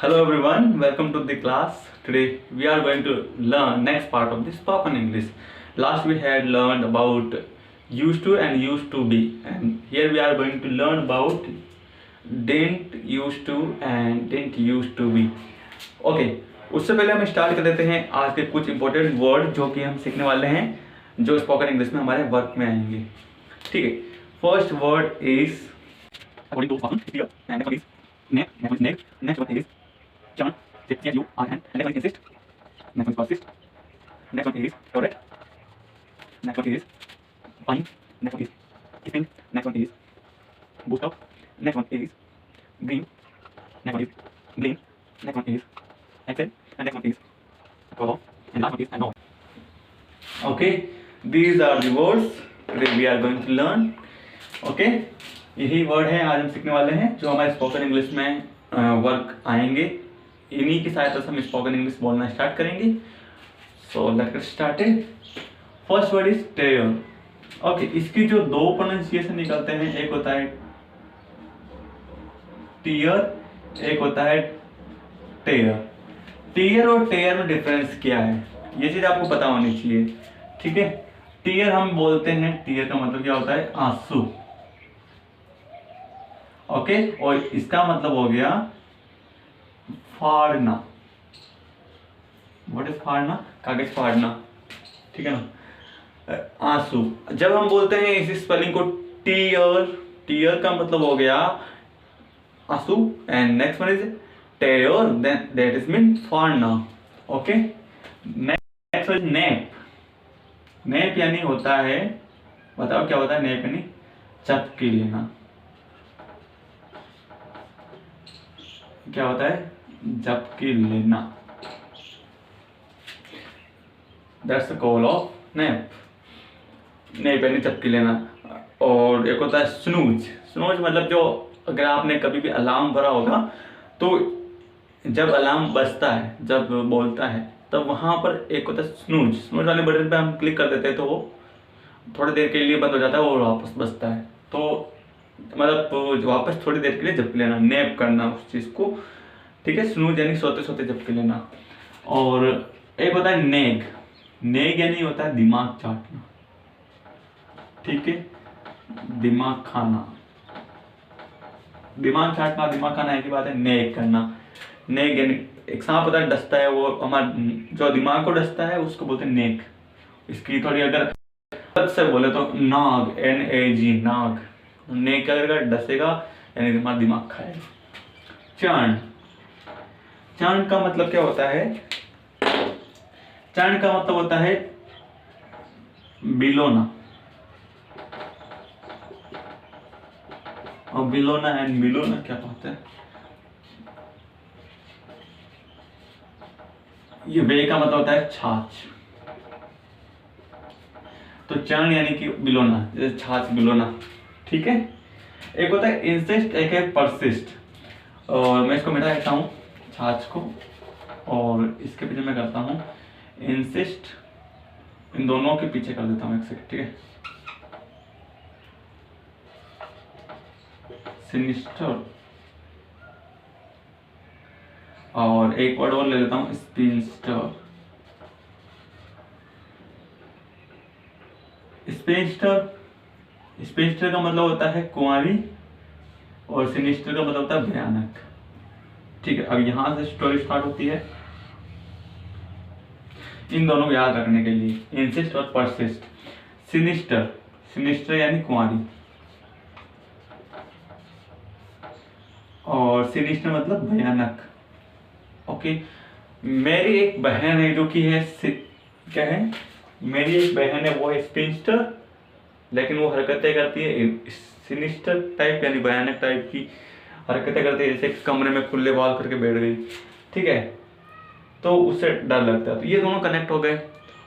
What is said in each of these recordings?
Hello everyone, welcome to the class. Today we are going to learn next part of the spoken English. Last we had learned about used to and used to be, and here we are going to learn about didn't used to and didn't used to be. Okay, उससे पहले हम start कर देते हैं आज के कुछ important word जो कि हम सीखने वाले हैं, जो स्पोकन इंग्लिश में हमारे वर्क में आएंगे. ठीक है, first word is according to spoken here, and next one is next one is John, you are and next one is insist, next one is persist, next one is correct, next one is bind, next one is keeping, next one is boost up, next one is green, next one is green, next one is excel, and next one is follow, and last one is no. Okay, these are the words today we are going to learn. Okay, यही word है आज हम सीखने वाले हैं जो हमारे spoken English में वर्क आएंगे. इन्हीं की सहायता से हम स्पोकन इंग्लिश बोलना स्टार्ट करेंगे. So let's get started. First word is tear. Okay, इसकी जो दो प्रोनाउंसिएशन निकलते हैं, एक होता है टीयर, एक होता है टेयर. टीयर और टेयर में डिफरेंस क्या है, ये चीज आपको पता होनी चाहिए. ठीक है, टीयर हम बोलते हैं, टीयर का मतलब क्या होता है, आंसू. ओके, और इसका मतलब हो गया फाड़ना. व्हाट इज फाड़ना, कागज फाड़ना. ठीक है ना, आंसू. जब हम बोलते हैं इस स्पेलिंग को टीयर, टीयर का मतलब हो गया आंसू. And next one is tear, then that is mean फाड़ना. Okay, next is nap. Nap यानी होता है, बताओ क्या होता है नेप यानी, चपकी लेना. क्या होता है, झपकी लेना. That's the call of nap. Nap यानी झपकी लेना. और एक होता है स्नूज. स्नूज मतलब जो, अगर आपने कभी भी अलार्म भरा होगा तो जब अलार्म बजता है, जब बोलता है, तब वहां पर एक होता है स्नूज. स्नूज वाले बटन पे हम क्लिक कर देते हैं तो वो थोड़ी देर के लिए बंद हो जाता है और वापस बजता है. तो मतलब वापस थोड़ी देर के लिए झपकी लेना, नैप करना उस चीज को. ठीक है, स्नूज यानी सोते सोते झपकी लेना. और एक होता है नेग. नेग यानी होता है दिमाग चाटना. ठीक है, दिमाग खाना. दिमाग चाटना, दिमाग खाना एक ही बात है. नेग करना, नेग यानी एक सांप होता है डसता है, वो हमारा जो दिमाग को डसता है उसको बोलते हैं नेग. इसकी थोड़ी अगर से बोले तो नाग, NAG, नाग. नेक अगर डसेगा यानी तुम्हारा दिमाग खाएगा. चांद. चांद का मतलब क्या होता है, चांद का मतलब होता है बिलोना. और बिलोना एंड बिलोना क्या होता है, ये वे का मतलब होता है छाछ. तो चांद यानी कि बिलोना, जैसे छाछ बिलोना. ठीक है, एक होता है इंसिस्ट, एक है परसिस्ट. और मैं इसको मिटा देता हूँ छाछ को, और इसके पीछे मैं करता हूँ इंसिस्ट. इन दोनों के पीछे कर देता हूँ एक सेकंड. ठीक है, सिनिस्टर. और एक वर्ड और ले लेता हूँ, स्पिनस्टर. स्पिनस्टर, स्पिनस्टर का मतलब होता है कुंवारी, और सिनिस्टर का मतलब होता है भयानक. ठीक है, अब यहां से स्टोरी स्टार्ट होती है. इन दोनों को याद रखने के लिए, इंसिस्ट और परसिस्ट. सिनिस्टर, सिनिस्टर यानी कुंवारी, और सिनिस्टर मतलब भयानक. ओके, मेरी एक बहन है जो कि है क्या है, मेरी एक बहन है, वो है स्पिनस्टर, लेकिन वो हरकतें करती है सिनिस्टर टाइप यानी भयानक टाइप की हरकतें करती है. जैसे कमरे में खुले बाल करके बैठ गई. ठीक है, तो उससे डर लगता है. तो ये दोनों कनेक्ट हो गए.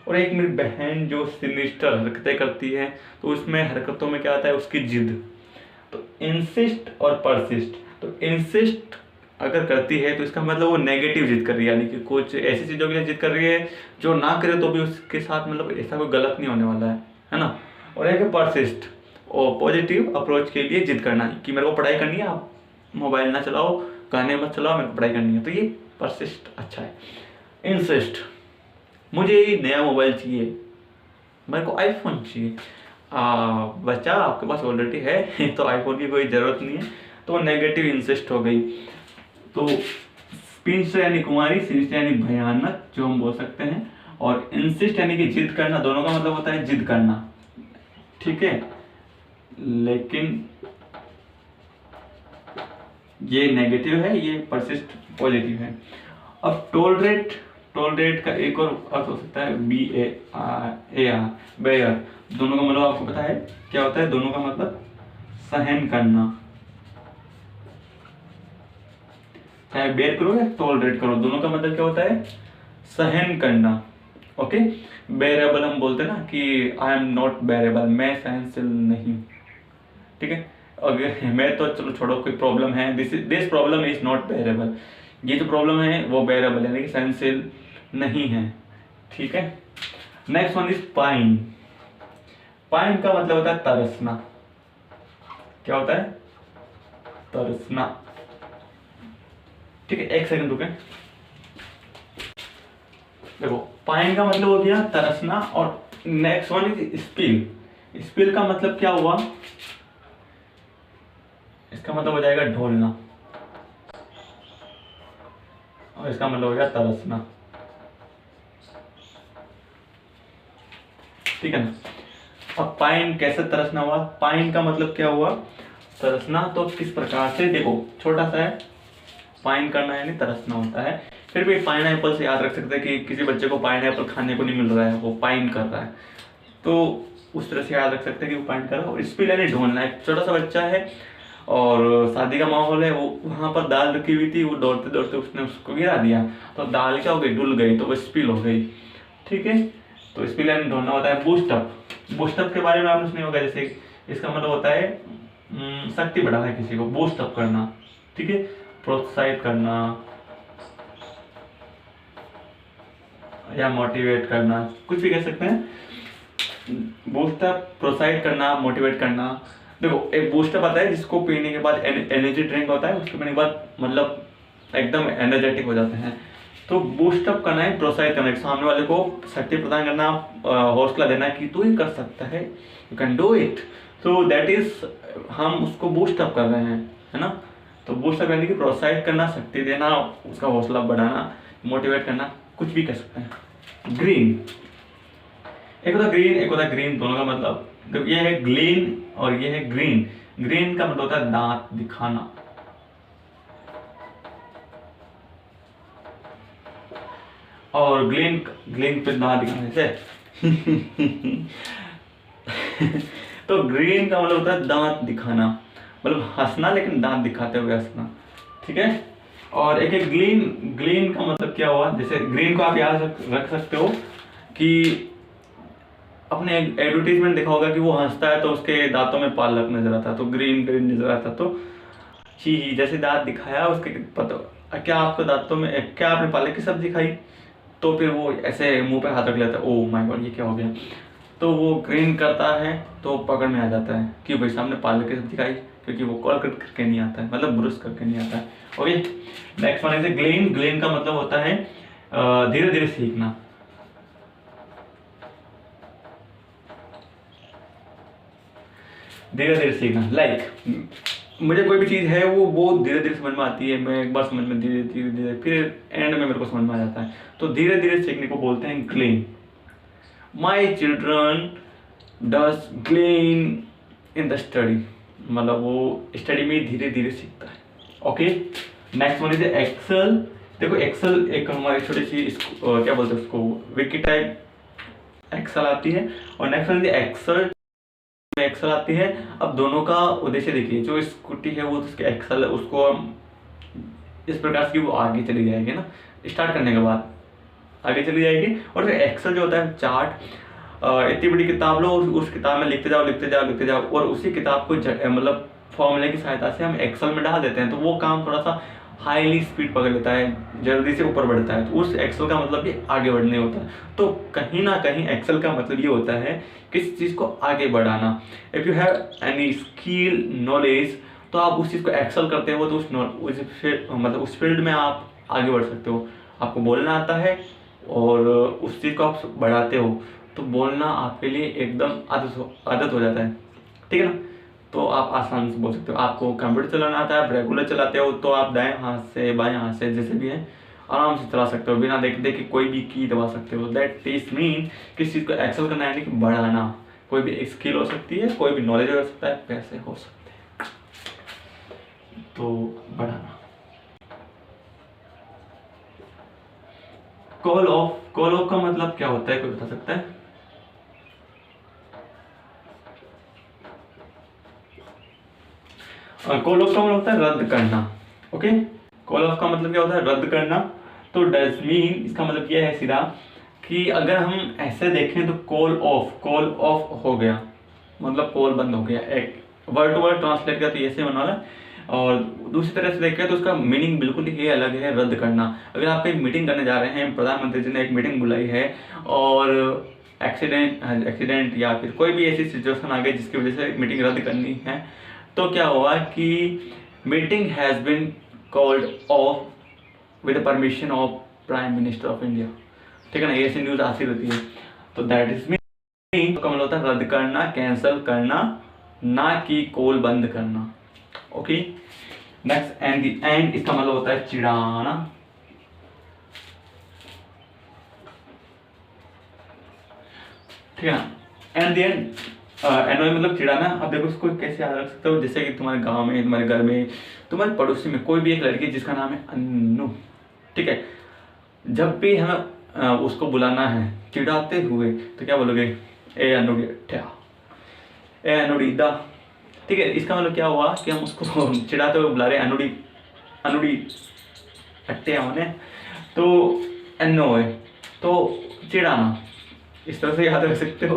और एक मेरी बहन जो सिनिस्टर हरकतें करती है, तो उसमें हरकतों में क्या आता है, उसकी जिद. तो इंसिस्ट और परसिस्ट. तो इंसिस्ट अगर करती है तो इसका मतलब वो नेगेटिव जिद कर रही है, यानी कि कुछ ऐसी चीज़ों के लिए जिद कर रही है जो ना करे तो भी उसके साथ मतलब ऐसा कोई गलत नहीं होने वाला है ना. और एक है परसिस्ट, और पॉजिटिव अप्रोच के लिए जिद करना कि मेरे को पढ़ाई करनी है, आप मोबाइल ना चलाओ, कहने मत चलो मेरे को पढ़ाई करनी है, तो ये परसिस्ट अच्छा है। इंसिस्ट, मुझे नया मोबाइल चाहिए, मेरे को आईफोन चाहिए। बच्चा आपके पास ऑलरेडी है तो आईफोन की कोई ज़रूरत नहीं है, तो नेगेटिव इंसिस्ट हो गई। तो पिंच यानी कुमारी, सिंस्ट यानी भयानक जो हम बोल सकते हैं, और इंसिस्ट यानी कि जिद करना, दोनों का मतलब होता है जिद करना, ठीक है। लेकिन ये नेगेटिव है, ये परसिस्ट पॉजिटिव है। अब टॉलरेट, टॉलरेट का एक और अर्थ हो सकता है BAR, बेयर। दोनों का मतलब आपको पता है क्या होता है, दोनों का मतलब सहन करना, चाहे बेयर करो या टॉलरेट करो, दोनों का मतलब क्या होता है, सहन करना। ओके, बेरेबल हम बोलते हैं ना कि आई एम नॉट बेरेबल, मैं सहनशील नहीं, ठीक है। अगर मैं तो चलो छोड़ो, कोई प्रॉब्लम है, दिस प्रॉब्लम इज नॉट बेरेबल, ये जो प्रॉब्लम है वो बेरेबल यानी कि सहनशील नहीं है, ठीक है। Next one is pine. Pine का मतलब होता है तरसना। क्या होता है, तरसना, ठीक है। एक सेकंड रुके, देखो पाइन का मतलब हो गया तरसना, और next one is spill. Spill का मतलब क्या हुआ, इसका मतलब हो जाएगा ढोलना, और इसका मतलब हो गया तरसना, ठीक है ना। अब पाइन कैसे तरसना हुआ, पाइन का मतलब क्या हुआ, तरसना। तो किस प्रकार से, देखो छोटा सा है, पाइन करना यानी तरसना होता है। फिर भी पाइन एप्पल से याद रख सकते हैं कि किसी बच्चे को पाइन एप्पल खाने को नहीं मिल रहा है, वो पाइन कर रहा है, तो उस तरह से याद रख सकते हैं कि वो पाइन कर रहा है। और स्पिल यानी ढोलना, एक छोटा सा बच्चा है और शादी का माहौल है, वो वहाँ पर दाल रखी हुई थी, वो दौड़ते दौड़ते उसने उसको गिरा दिया, तो दाल क्या हो गई, डुल गई, तो वो स्पिल हो गई, ठीक है। तो स्पिल यानी ढोलना होता है। बूस्टअप, बूस्टअप के बारे में आपने सुना होगा, जैसे इसका मतलब होता है शक्ति बढ़ाना, किसी को बूस्टअप करना, ठीक है, प्रोत्साहित करना या मोटिवेट करना, कुछ भी कह सकते हैं। बूस्टअप, प्रोत्साहित करना, मोटिवेट करना। देखो एक बूस्टअप आता है जिसको पीने के बाद एनर्जी ड्रिंक होता है, उसके पीने के बाद मतलब एकदम एनर्जेटिक हो जाते हैं। तो बूस्टअप करना है, प्रोत्साहित करना है, सामने वाले को शक्ति प्रदान करना, हौसला देना कि तू ही कर सकता है, यू कैन डू इट। तो दैट इज, हम उसको बूस्टअप कर रहे हैं, है ना। तो बूस्टअप यानी कि प्रोत्साहित करना, शक्ति देना, उसका हौसला बढ़ाना, मोटिवेट करना, कुछ भी कह सकते हैं। ग्रीन, एक होता ग्रीन, एक होता ग्रीन, दोनों का मतलब, ये है ग्लीन और ये है ग्रीन। ग्रीन का मतलब होता है दांत दिखाना, और ग्लीन, ग्लीन पे दांत दिखाने से तो ग्रीन का मतलब होता है दांत दिखाना, मतलब हंसना लेकिन दांत दिखाते हुए हंसना, ठीक है। और एक एक ग्लीन, ग्लीन का मतलब क्या हुआ, जैसे ग्रीन को आप याद रख सकते हो कि अपने एडवर्टीजमेंट देखा होगा कि वो हंसता है तो उसके दांतों में पालक नजर आता है, तो ग्रीन ग्रीन नजर आता, तो जी जैसे दांत दिखाया उसके पता, क्या आपको दांतों में, क्या आपने पालक की सब्जी खाई, तो फिर वो ऐसे मुंह पे हाथ रख लेता है, ओ माय गॉड ये क्या हो गया, तो वो ग्रीन करता है तो पकड़ में आ जाता है कि भाई सामने पालक की सब्जी खाई, क्योंकि वो कॉल करके नहीं आता है, मतलब ब्रश करके नहीं आता है। Okay, next one is Glenn. Glenn का मतलब होता है धीरे धीरे सीखना, धीरे धीरे सीखना। लाइक मुझे कोई भी चीज़ है वो बहुत धीरे धीरे समझ में आती है, मैं एक बार समझ में धीरे धीरे धीरे फिर एंड में मेरे को समझ में आ जाता है, तो धीरे धीरे सीखने को बोलते हैं glean. My children does glean in the study, मतलब वो स्टडी में धीरे धीरे सीखता है। Okay, next one is excel. देखो एक्सेल एक हमारी छोटी सी क्या बोलते हैं उसको, विकी टाइप एक्सेल आती है, और next one is excel, excel आती है। अब दोनों का उद्देश्य देखिए, जो स्कूटी है वो उसके एक्सेल है, उसको हम इस प्रकार से वो आगे चली जाएगी ना, स्टार्ट करने के बाद आगे चली जाएगी। और एक्सेल जो होता है चार्ट, इतनी बड़ी किताब लो, उस किताब में लिखते जाओ लिखते जाओ लिखते जाओ, और उसी किताब को मतलब फॉर्मूले की सहायता से हम एक्सेल में डाल देते हैं, तो वो काम थोड़ा सा हाईली स्पीड पकड़ लेता है, जल्दी से ऊपर बढ़ता है, तो उस एक्सेल का मतलब ये आगे बढ़ने होता है। तो कहीं ना कहीं एक्सेल का मतलब ये होता है किसी चीज़ को आगे बढ़ाना। If you have any skill knowledge तो आप उस चीज़ को एक्सेल करते हो, तो मतलब उस फील्ड में आप आगे बढ़ सकते हो। आपको बोलना आता है और उस चीज़ को आप बढ़ाते हो, तो बोलना आपके लिए एकदम आदत हो जाता है, ठीक है ना। तो आप आसान से बोल सकते हो। आपको कंप्यूटर चलाना आता है, आप रेगुलर चलाते हो, तो आप दाएं हाथ से बाएं हाथ से जैसे भी है आराम से चला सकते हो, बिना देख देख के कोई भी की दबा सकते हो। दैट इज मीन किस चीज़ को एक्सेल करना यानी कि बढ़ाना। कोई भी स्किल हो सकती है, कोई भी नॉलेज हो सकता है, पैसे हो सकते हैं, तो बढ़ाना। कॉल ऑफ का मतलब क्या होता है, कोई बता सकता है? कॉल ऑफ का मतलब होता है रद्द करना। ओके, कॉल ऑफ का मतलब क्या होता है? रद्द करना। तो डज मीन इसका मतलब यह है सीधा कि अगर हम ऐसे देखें तो कॉल ऑफ हो गया मतलब कॉल बंद हो गया। एक वर्ड टू वर्ड ट्रांसलेट किया तो ऐसे होने वाला है। और दूसरी तरह से देखें तो उसका मीनिंग बिल्कुल ही अलग है, रद्द करना। अगर आप एक मीटिंग करने जा रहे हैं, प्रधानमंत्री जी ने एक मीटिंग बुलाई है और एक्सीडेंट या फिर कोई भी ऐसी सिचुएशन आ गई जिसकी वजह से मीटिंग रद्द करनी है, तो क्या हुआ कि meeting has been called off with permission of prime minister of India, ठीक है ना। ऐसी न्यूज़ आती रहती है। तो दैट इज मीन का मतलब होता है रद्द करना, कैंसिल करना, ना कि कॉल बंद करना। ओके, नेक्स्ट एंड इसका मतलब होता है चिढ़ाना, ठीक है ना। एंड द एंड एनोय मतलब चिढ़ाना। अब देखो इसको कैसे याद रख सकते हो, जैसे कि तुम्हारे गांव में, तुम्हारे घर में, तुम्हारे पड़ोसी में कोई भी एक लड़की जिसका नाम है अन्नू, ठीक है। जब भी हमें उसको बुलाना है चिढ़ाते हुए, तो क्या बोलोगे? ए अनुडी अट्ठा, ए अनुडी दा, ठीक है। इसका मतलब क्या हुआ कि हम उसको चिढ़ाते हुए बुला रहे हैं, अनुडी अट्टे होने, तो एनो है, तो चिढ़ाना। इस तरह से याद रख सकते हो।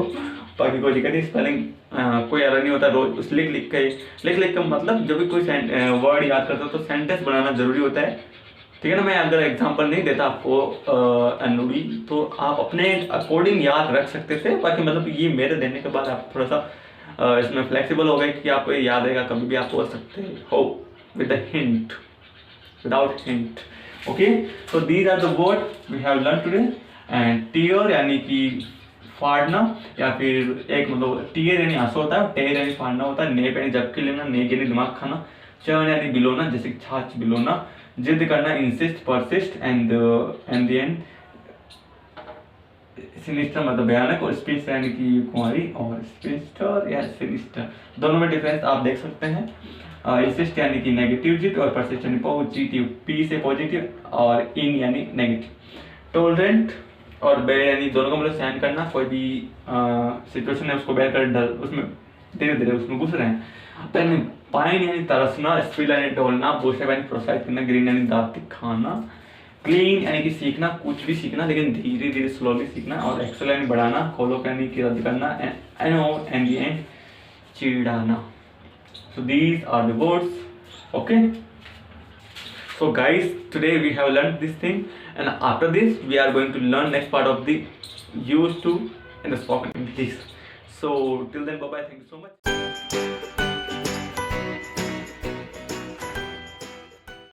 बाकी कोई दिक्कत नहीं, स्पेलिंग कोई एरर नहीं होता। रोज उस लिख के मतलब जब भी कोई वर्ड याद करता हो तो सेंटेंस बनाना जरूरी होता है, ठीक है ना। मैं अगर एग्जांपल नहीं देता आपको अनुडी, तो आप अपने अकॉर्डिंग याद रख सकते थे। बाकी मतलब ये मेरे देने के बाद आप थोड़ा सा इसमें फ्लेक्सिबल हो गए कि आपको ये याद रहेगा, कभी भी आप बोल सकते हो with the hint, without hint. Okay, so these are the word we have learn today. And tear यानी कि फाड़ना, या फिर एक मतलब टीयर यानी आंसू होता है, टेर यानी फाड़ना होता है, नेप यानी जबकि लेना, नेक यानी दिमाग खाना, चर्न यानी बिलोना, जैसे छाछ बिलोना, जिद करना, insist, persist, and the and sinister मतलब भयानक, और स्पिस्ट यानी कि कुंवारी, और स्पिस्टर या सिनिस्टर दोनों में डिफरेंस आप देख सकते हैं। इंसिस्ट यानी कि नेगेटिव जिद, और परसिस्ट यानी पॉजिटिव, पी से पॉजिटिव, और इन यानी नेगेटिव। टॉलरेंट और बेयर यानी दोनों का मतलब सहन करना, कोई भी सिचुएशन है उसको बेयर कर उसमें धीरे धीरे उसमें घुस रहे हैं। पाइन यानी तरसना, स्पिल यानी डोलना, बोशेब यानी प्रोत्साहित करना, ग्रीन यानी दांत खाना, क्लीन यानी कि सीखना, कुछ भी सीखना लेकिन धीरे धीरे स्लोली सीखना, और एक्सेल यानी बढ़ाना, खोलो यानी कि रद्द करना, एंड द एंड चिढ़ाना। So these are the words. Okay, so guys, today we have learned this thing, and after this we are going to learn next part of the used to and the spoken English. So till then, bye bye, thank you so much.